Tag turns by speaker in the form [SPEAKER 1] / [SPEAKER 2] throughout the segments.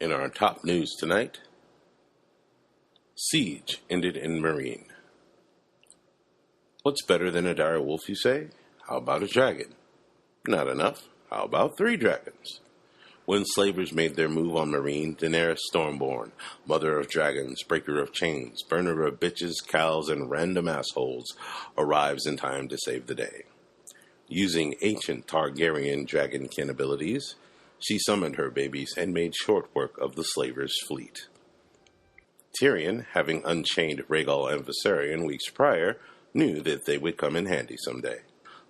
[SPEAKER 1] In our top news tonight, siege ended in Marine. What's better than a dire wolf, you say? How about a dragon? Not enough. How about 3 dragons? When slavers made their move on Marine, Daenerys Stormborn, mother of dragons, breaker of chains, burner of bitches, cows, and random assholes, arrives in time to save the day. Using ancient Targaryen dragonkin abilities, she summoned her babies and made short work of the slavers' fleet. Tyrion, having unchained Rhaegal and Viserion weeks prior, knew that they would come in handy someday.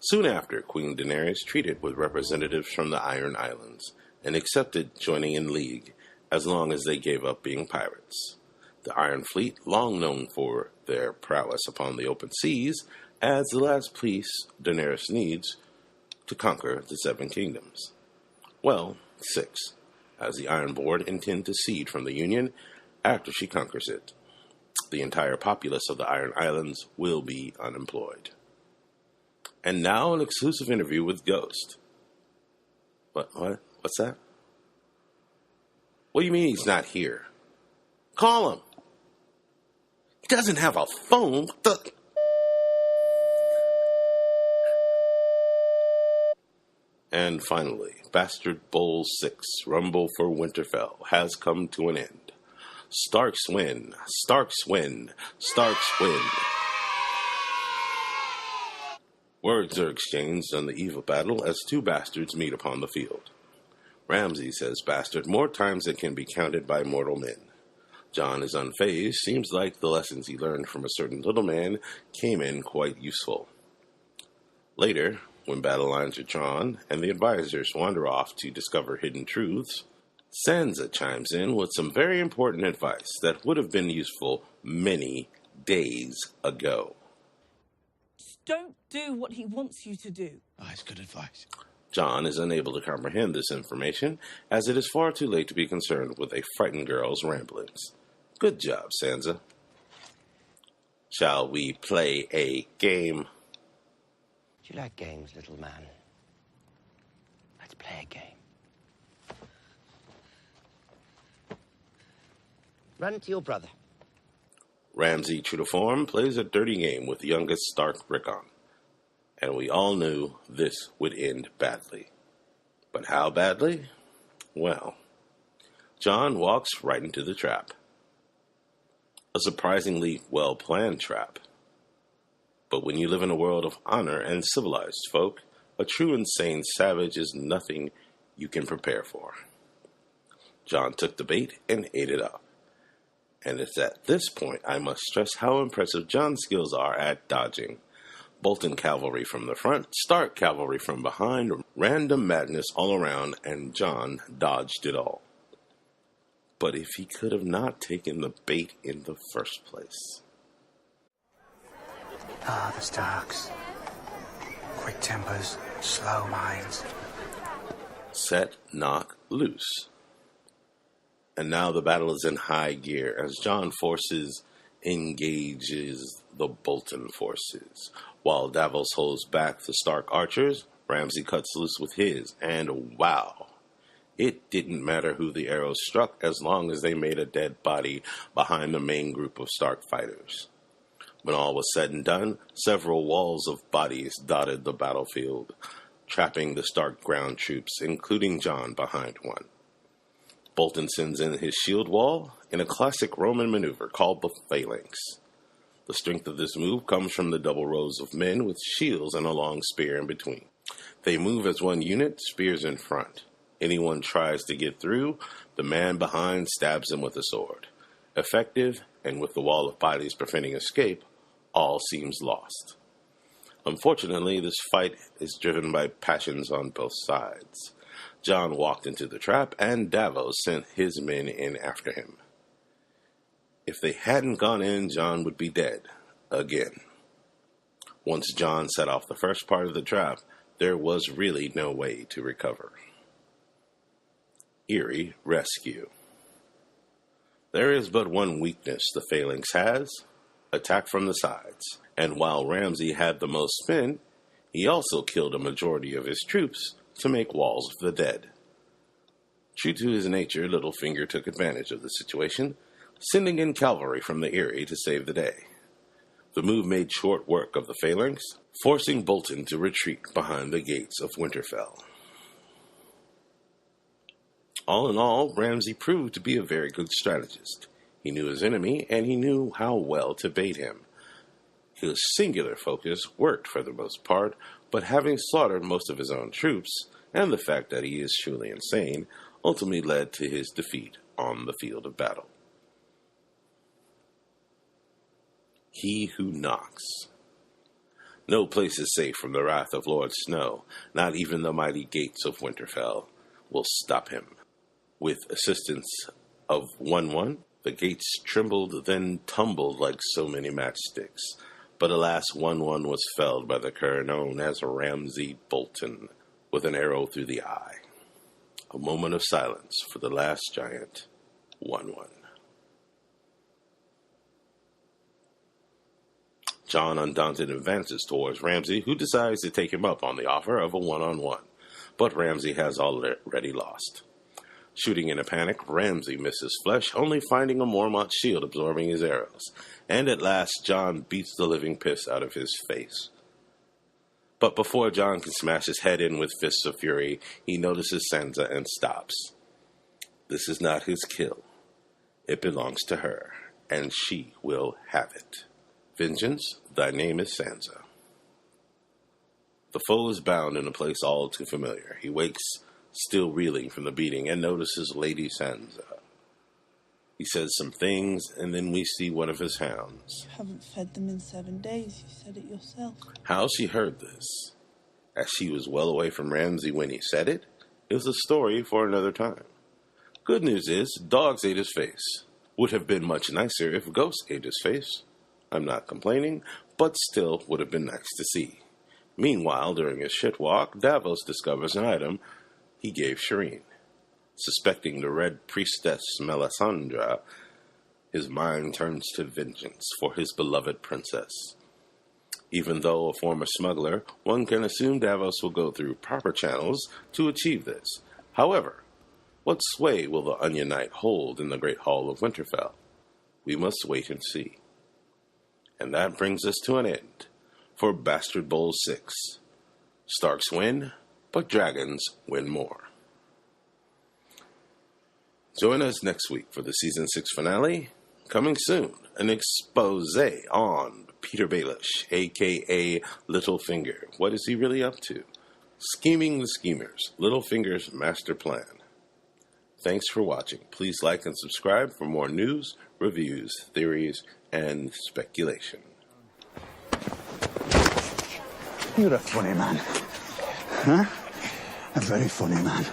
[SPEAKER 1] Soon after, Queen Daenerys treated with representatives from the Iron Islands and accepted joining in league as long as they gave up being pirates. The Iron Fleet, long known for their prowess upon the open seas, adds the last piece Daenerys needs to conquer the 7 kingdoms. Well, 6, as the Ironborn intend to cede from the Union after she conquers it. The entire populace of the Iron Islands will be unemployed. And now an exclusive interview with Ghost. What's that? What do you mean he's not here? Call him. He doesn't have a phone. And finally, Bastard Bowl 6, Rumble for Winterfell, has come to an end. Starks win. Starks win. Starks win. Words are exchanged on the eve of battle as 2 bastards meet upon the field. Ramsay says bastard more times than can be counted by mortal men. Jon is unfazed. Seems like the lessons he learned from a certain little man came in quite useful. Later, when battle lines are drawn and the advisors wander off to discover hidden truths, Sansa chimes in with some very important advice that would have been useful many days ago.
[SPEAKER 2] Don't do what he wants you to do.
[SPEAKER 3] Oh, that's good advice.
[SPEAKER 1] Jon is unable to comprehend this information, as it is far too late to be concerned with a frightened girl's ramblings. Good job, Sansa. Shall we play a game?
[SPEAKER 4] Do you like games, little man? Let's play a game. Run to your brother.
[SPEAKER 1] Ramsay, true to form, plays a dirty game with youngest Stark Rickon. And we all knew this would end badly. But how badly? Well, Jon walks right into the trap. A surprisingly well-planned trap. But when you live in a world of honor and civilized folk, a true insane savage is nothing you can prepare for. Jon took the bait and ate it up. And it's at this point I must stress how impressive Jon's skills are at dodging. Bolton cavalry from the front, Stark cavalry from behind, random madness all around, and Jon dodged it all. But if he could have not taken the bait in the first place.
[SPEAKER 5] The Starks. Quick tempers, slow minds.
[SPEAKER 1] Set, knock, loose. And now the battle is in high gear as Jon engages the Bolton forces. While Davos holds back the Stark archers, Ramsay cuts loose with his, and wow, it didn't matter who the arrows struck as long as they made a dead body behind the main group of Stark fighters. When all was said and done, several walls of bodies dotted the battlefield, trapping the Stark ground troops, including Jon behind one. Bolton sends in his shield wall in a classic Roman maneuver called the phalanx. The strength of this move comes from the double rows of men with shields and a long spear in between. They move as one unit, spears in front. Anyone tries to get through, the man behind stabs him with a sword. Effective, and with the wall of bodies preventing escape, all seems lost. Unfortunately, this fight is driven by passions on both sides. Jon walked into the trap, and Davos sent his men in after him. If they hadn't gone in, Jon would be dead. Again. Once Jon set off the first part of the trap, there was really no way to recover. Eerie rescue. There is but one weakness the phalanx has: attack from the sides. And while Ramsay had the most men, he also killed a majority of his troops to make walls of the dead. True to his nature, LittleFinger took advantage of the situation, sending in cavalry from the Eyrie to save the day. The move made short work of the phalanx, forcing Bolton to retreat behind the gates of Winterfell. All in all, Ramsay proved to be a very good strategist. He knew his enemy, and he knew how well to bait him. His singular focus worked for the most part, but having slaughtered most of his own troops, and the fact that he is truly insane, ultimately led to his defeat on the field of battle. He who knocks. No place is safe from the wrath of Lord Snow. Not even the mighty gates of Winterfell will stop him. With assistance of 1-1, the gates trembled, then tumbled like so many matchsticks. But alas, 1-1 was felled by the cur known as Ramsay Bolton, with an arrow through the eye. A moment of silence for the last giant, 1-1. Jon undaunted advances towards Ramsay, who decides to take him up on the offer of a one-on-one. But Ramsay has already lost. Shooting in a panic, Ramsay misses flesh, only finding a Mormont shield absorbing his arrows. And at last, Jon beats the living piss out of his face. But before Jon can smash his head in with fists of fury, he notices Sansa and stops. This is not his kill. It belongs to her, and she will have it. Vengeance, thy name is Sansa. The foe is bound in a place all too familiar. He wakes, still reeling from the beating, and notices Lady Sansa. He says some things, and then we see one of his hounds.
[SPEAKER 2] You haven't fed them in 7 days, you said it yourself.
[SPEAKER 1] How she heard this, as she was well away from Ramsay when he said it, is a story for another time. Good news is, dogs ate his face. Would have been much nicer if ghosts ate his face. I'm not complaining, but still would have been nice to see. Meanwhile, during his shit walk, Davos discovers an item he gave Shireen. Suspecting the Red Priestess Melisandre, his mind turns to vengeance for his beloved princess. Even though a former smuggler, one can assume Davos will go through proper channels to achieve this. However, what sway will the Onion Knight hold in the Great Hall of Winterfell? We must wait and see. And that brings us to an end for Bastard Bowl 6. Starks win, but dragons win more. Join us next week for the Season 6 finale. Coming soon, an expose on Peter Baelish, a.k.a. LittleFinger. What is he really up to? Scheming the Schemers, LittleFinger's master plan. Thanks for watching. Please like and subscribe for more news, reviews, theories, and speculation.
[SPEAKER 5] You're a funny man. Huh? A very funny man.